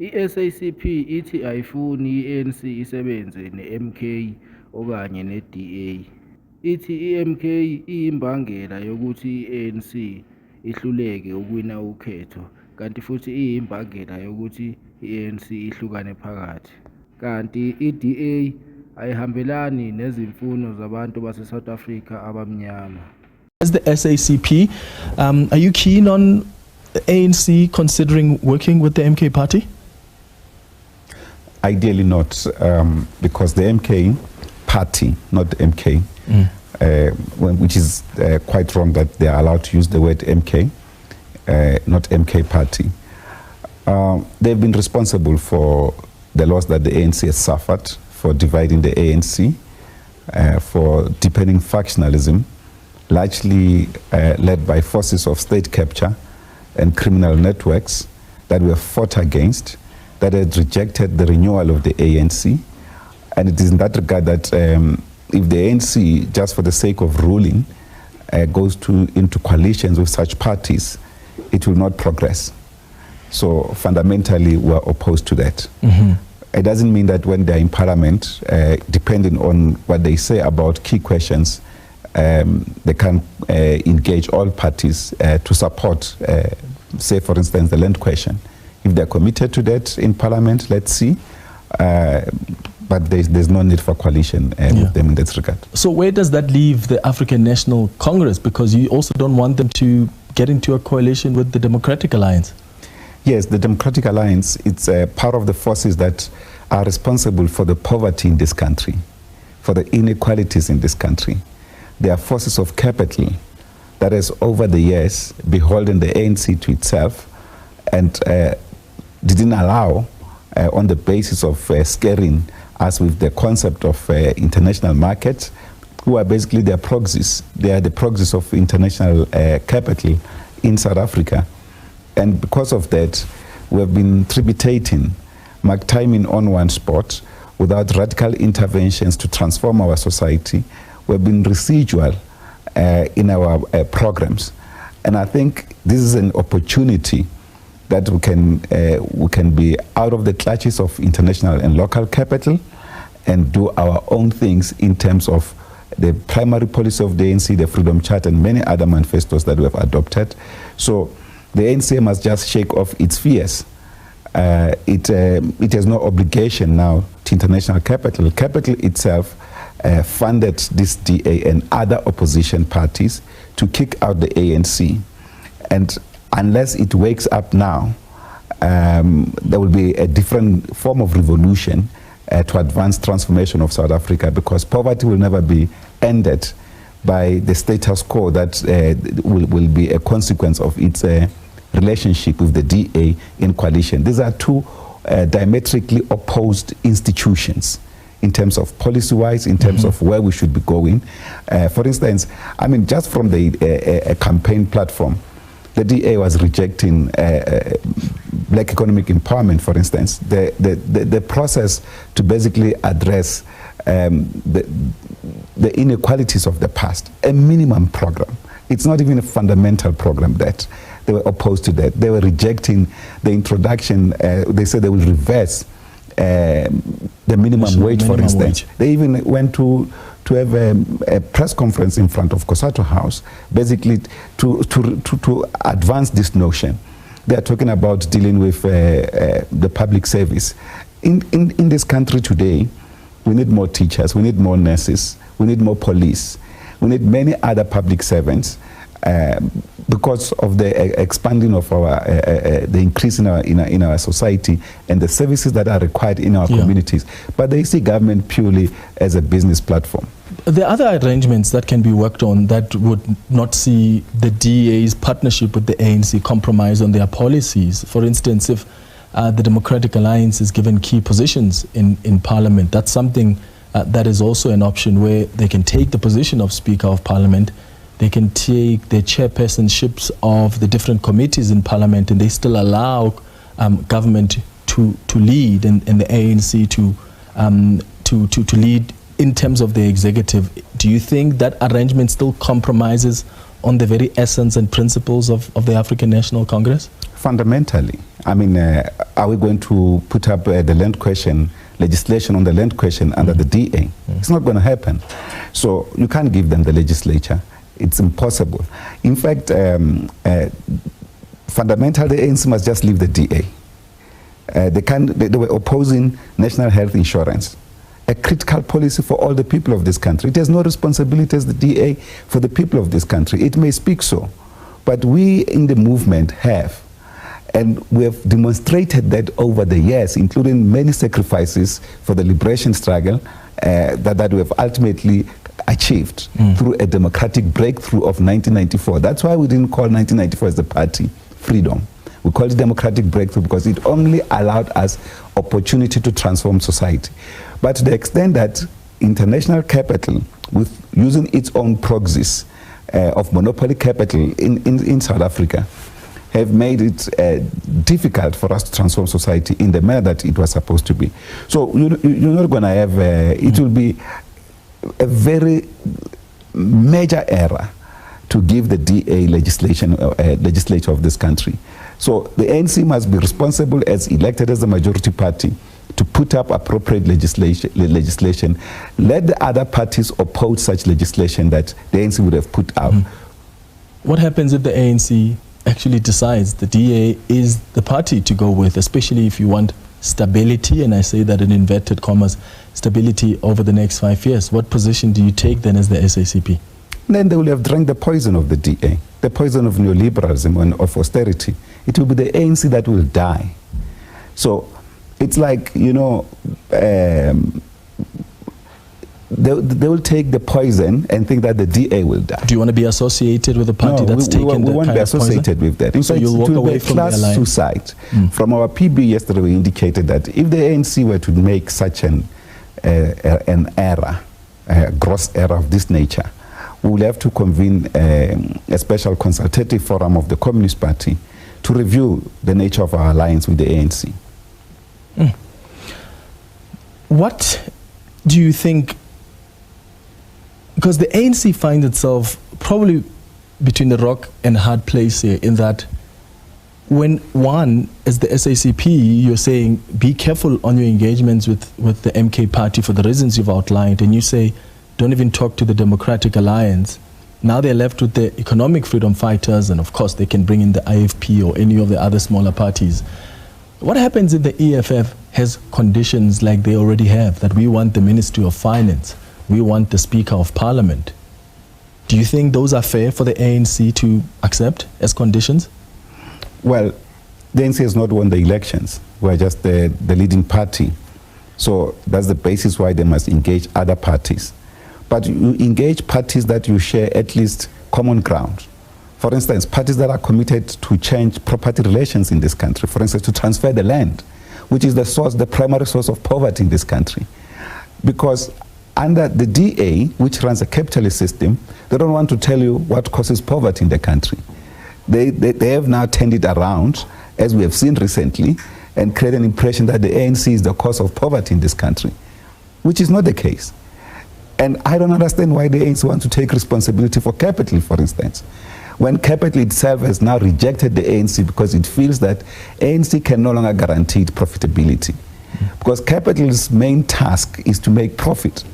I-SACP ithi ayifuni i-ANC isebenze ne-MK okanye ne-DA. Ithi i-MK iyimbangela yokuthi i-ANC ihluleke ukuwina ukhetho, kanti futhi iyimbangela yokuthi i-ANC ihlukane phakathi. Kanti i-DA ayihambelani nezimfuno zabantu base-South Africa abamnyama. As the SACP, are you keen on the ANC considering working with the MK party? Ideally not, because the MK party, not MK, which is quite wrong that they are allowed to use the word MK, not MK party. They've been responsible for the loss that the ANC has suffered, for dividing the ANC, for deepening factionalism, largely led by forces of state capture and criminal networks that were fought against, that had rejected the renewal of the ANC. And it is in that regard that if the ANC, just for the sake of ruling, goes into coalitions with such parties, it will not progress. So fundamentally, we're opposed to that. Mm-hmm. It doesn't mean that when they're in parliament, depending on what they say about key questions, they can engage all parties to support, say, for instance, the land question. If they're committed to that in parliament, let's see. But there's no need for coalition with them in that regard. So where does that leave the African National Congress? Because you also don't want them to get into a coalition with the Democratic Alliance. Yes, the Democratic Alliance, it's part of the forces that are responsible for the poverty in this country, for the inequalities in this country. They are forces of capital that has over the years beholden the ANC to itself and didn't allow, on the basis of scaring us with the concept of international markets, who are basically their proxies. They are the proxies of international capital in South Africa. And because of that, we have been tributating, timing on one spot without radical interventions to transform our society. We've been residual in our programs. And I think this is an opportunity that we can be out of the clutches of international and local capital and do our own things in terms of the primary policy of the ANC, the Freedom Charter, and many other manifestos that we have adopted. So the ANC must just shake off its fears. It has no obligation now to international capital. Capital itself funded this DA and other opposition parties to kick out the ANC. And unless it wakes up now, there will be a different form of revolution to advance transformation of South Africa, because poverty will never be ended by the status quo that will be a consequence of its relationship with the DA in coalition. These are two diametrically opposed institutions in terms of policy-wise, in terms of where we should be going. For instance, I mean, just from the campaign platform, the DA was rejecting black economic empowerment, for instance. The process to basically address the inequalities of the past, a minimum program. It's not even a fundamental program that they were opposed to that. They were rejecting the introduction. They said they will reverse the minimum wage, for instance. They even went to have a press conference in front of Kosato House, basically to advance this notion. They are talking about dealing with the public service. In this country today, we need more teachers, we need more nurses, we need more police, we need many other public servants, because of the expanding of our, the increase in our society and the services that are required in our communities. But they see government purely as a business platform. There are other arrangements that can be worked on that would not see the DA's partnership with the ANC compromise on their policies. For instance, if the Democratic Alliance is given key positions in Parliament, that's something that is also an option where they can take the position of Speaker of Parliament. They can take the chairpersonships of the different committees in Parliament, and they still allow government to lead and the ANC to lead in terms of the executive. Do you think that arrangement still compromises on the very essence and principles of the African National Congress? Fundamentally. are we going to put up the land question, legislation on the land question under the DA? It's not going to happen. So you can't give them the legislature. It's impossible. In fact, fundamentally, the ANC must just leave the DA. They were opposing national health insurance, a critical policy for all the people of this country. It has no responsibility as the DA for the people of this country. It may speak so, but we in the movement have, and we have demonstrated that over the years, including many sacrifices for the liberation struggle that we have ultimately achieved through a democratic breakthrough of 1994. That's why we didn't call 1994 as the party freedom. We called it democratic breakthrough because it only allowed us opportunity to transform society. But to the extent that international capital, with using its own proxies of monopoly capital in South Africa, have made it difficult for us to transform society in the manner that it was supposed to be. So you're not going to have, it will be a very major error to give the DA legislature of this country. So the ANC must be responsible as elected as the majority party to put up appropriate legislation. Let the other parties oppose such legislation that the ANC would have put out. What happens if the ANC actually decides the DA is the party to go with, especially if you want stability, and I say that in inverted commas, stability over the next 5 years? What position do you take then as the SACP? Then they will have drank the poison of the DA, the poison of neoliberalism and of austerity. It will be the ANC that will die. So it's like, you know, they will take the poison and think that the DA will die. Do you want to be associated with a party that's taken that kind of poison? We won't be associated with that. In so fact, you'll walk it will away be from class the alliance? suicide. From our PB yesterday, we indicated that if the ANC were to make such an error, a gross error of this nature, we will have to convene a special consultative forum of the Communist Party to review the nature of our alliance with the ANC. What do you think, because the ANC finds itself probably between the rock and hard place here, in that when one, as the SACP, you're saying be careful on your engagements with the MK party for the reasons you've outlined, and you say don't even talk to the Democratic Alliance. Now they're left with the economic freedom fighters, and of course they can bring in the IFP or any of the other smaller parties. What happens if the EFF has conditions like they already have, that we want the Ministry of Finance, we want the Speaker of Parliament? Do you think those are fair for the ANC to accept as conditions? Well, the ANC has not won the elections. We're just the leading party. So that's the basis why they must engage other parties. But you engage parties that you share at least common ground. For instance, parties that are committed to change property relations in this country. For instance, to transfer the land, which is the primary source of poverty in this country. Because under the DA, which runs a capitalist system, they don't want to tell you what causes poverty in the country. They have now turned it around, as we have seen recently, and create an impression that the ANC is the cause of poverty in this country, which is not the case. And I don't understand why the ANC wants to take responsibility for capital, for instance, when capital itself has now rejected the ANC because it feels that ANC can no longer guarantee profitability. Because capital's main task is to make profit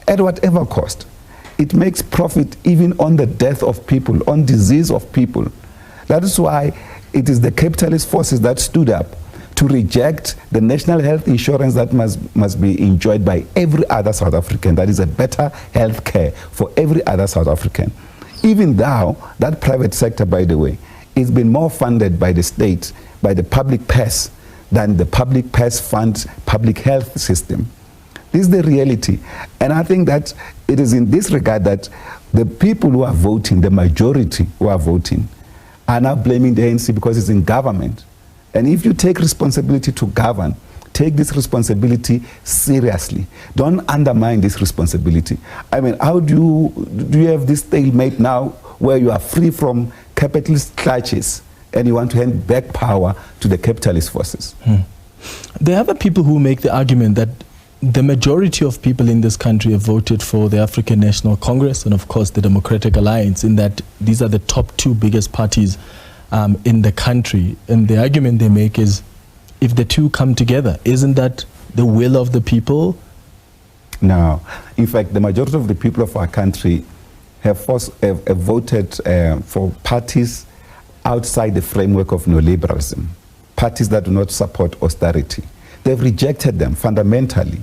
at whatever cost. It makes profit even on the death of people, on disease of people. That is why it is the capitalist forces that stood up to reject the national health insurance that must be enjoyed by every other South African. That is a better health care for every other South African. Even though that private sector, by the way, is been more funded by the state, by the public purse, than the public purse funds public health system. This is the reality. And I think that it is in this regard that the people who are voting, the majority who are voting, are now blaming the ANC because it's in government. And if you take responsibility to govern, take this responsibility seriously. Don't undermine this responsibility. I mean, how do you have this stalemate now where you are free from capitalist clutches and you want to hand back power to the capitalist forces? There are other people who make the argument that the majority of people in this country have voted for the African National Congress and of course the Democratic Alliance, in that these are the top two biggest parties in the country. And the argument they make is, if the two come together, isn't that the will of the people? No. In fact, the majority of the people of our country have voted for parties outside the framework of neoliberalism, parties that do not support austerity. They've rejected them fundamentally.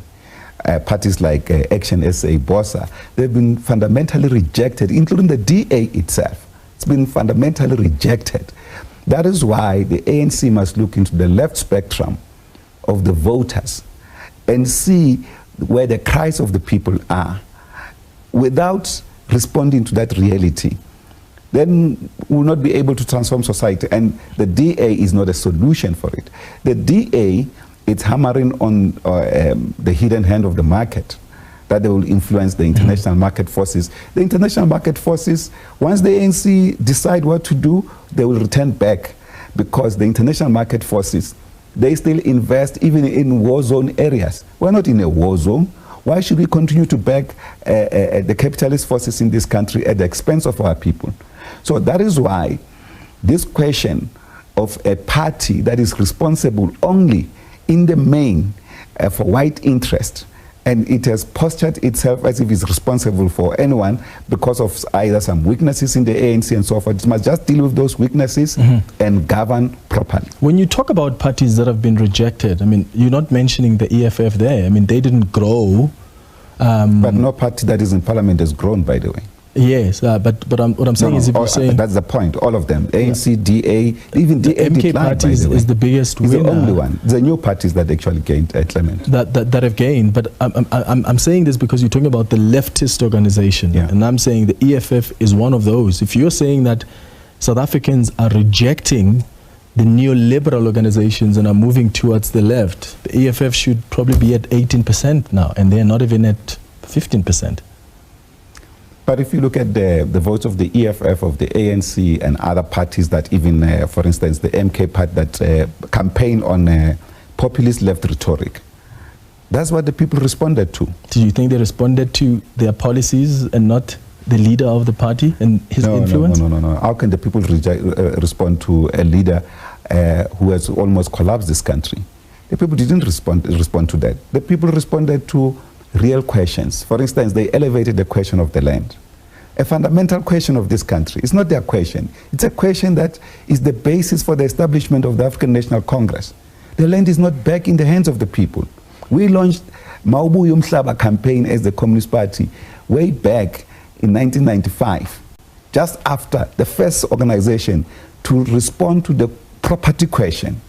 Parties like Action SA, BOSA, they've been fundamentally rejected, including the DA itself. It's been fundamentally rejected. That is why the ANC must look into the left spectrum of the voters and see where the cries of the people are. Without responding to that reality, then we will not be able to transform society. And the DA is not a solution for it. The DA is hammering on the hidden hand of the market, that they will influence the international market forces. The international market forces, once the ANC decide what to do, they will return back, because the international market forces, they still invest even in war zone areas. We're not in a war zone. Why should we continue to back the capitalist forces in this country at the expense of our people? So that is why this question of a party that is responsible only in the main for white interest, and it has postured itself as if it's responsible for anyone because of either some weaknesses in the ANC and so forth. It must just deal with those weaknesses and govern properly. When you talk about parties that have been rejected, I mean, you're not mentioning the EFF there. I mean, they didn't grow. But no party that is in parliament has grown, by the way. Yes, but what I'm saying is, if you're saying... That's the point, all of them. ANC, DA, even the DA MK declined, party is the biggest winner. It's the only one. The new parties that actually gained, Clement. That have gained. But I'm saying this because you're talking about the leftist organization. Yeah. And I'm saying the EFF is one of those. If you're saying that South Africans are rejecting the neoliberal organizations and are moving towards the left, the EFF should probably be at 18% now, and they're not even at 15%. But if you look at the votes of the EFF, of the ANC and other parties that even, for instance, the MK party that campaign on populist left rhetoric, that's what the people responded to. Do you think they responded to their policies and not the leader of the party and his influence? No. How can the people respond to a leader who has almost collapsed this country? The people didn't respond to that. The people responded to real questions. For instance, they elevated the question of the land. A fundamental question of this country. It's not their question. It's a question that is the basis for the establishment of the African National Congress. The land is not back in the hands of the people. We launched Maubuya Umhlaba campaign as the Communist Party way back in 1995, just after the first organization to respond to the property question.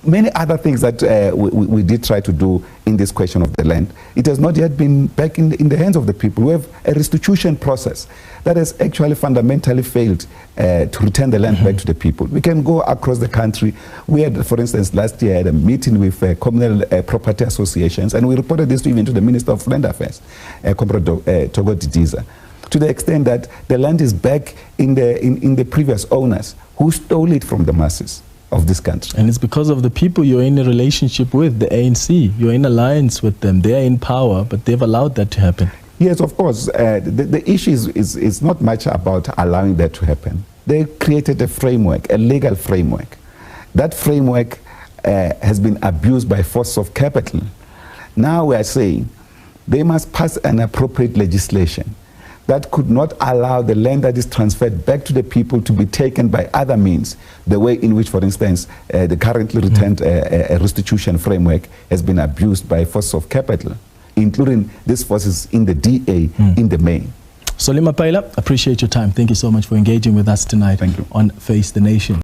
Many other things that we did try to do in this question of the land. It has not yet been back in the hands of the people. We have a restitution process that has actually fundamentally failed to return the land back to the people. We can go across the country. We had, for instance, last year had a meeting with communal property associations, and we reported this even to the Minister of Land Affairs, Comrade Togo Didiza, to the extent that the land is back in the previous owners who stole it from the masses of this country. And it's because of the people you're in a relationship with, the ANC. You're in alliance with them. They're in power, but they've allowed that to happen. Yes, of course. The issue is not much about allowing that to happen. They created a framework, a legal framework. That framework has been abused by forces of capital. Now we are saying they must pass an appropriate legislation that could not allow the land that is transferred back to the people to be taken by other means, the way in which, for instance, the currently returned restitution framework has been abused by forces of capital, including these forces in the DA in the main. Solima Paila, appreciate your time. Thank you so much for engaging with us tonight on Face the Nation.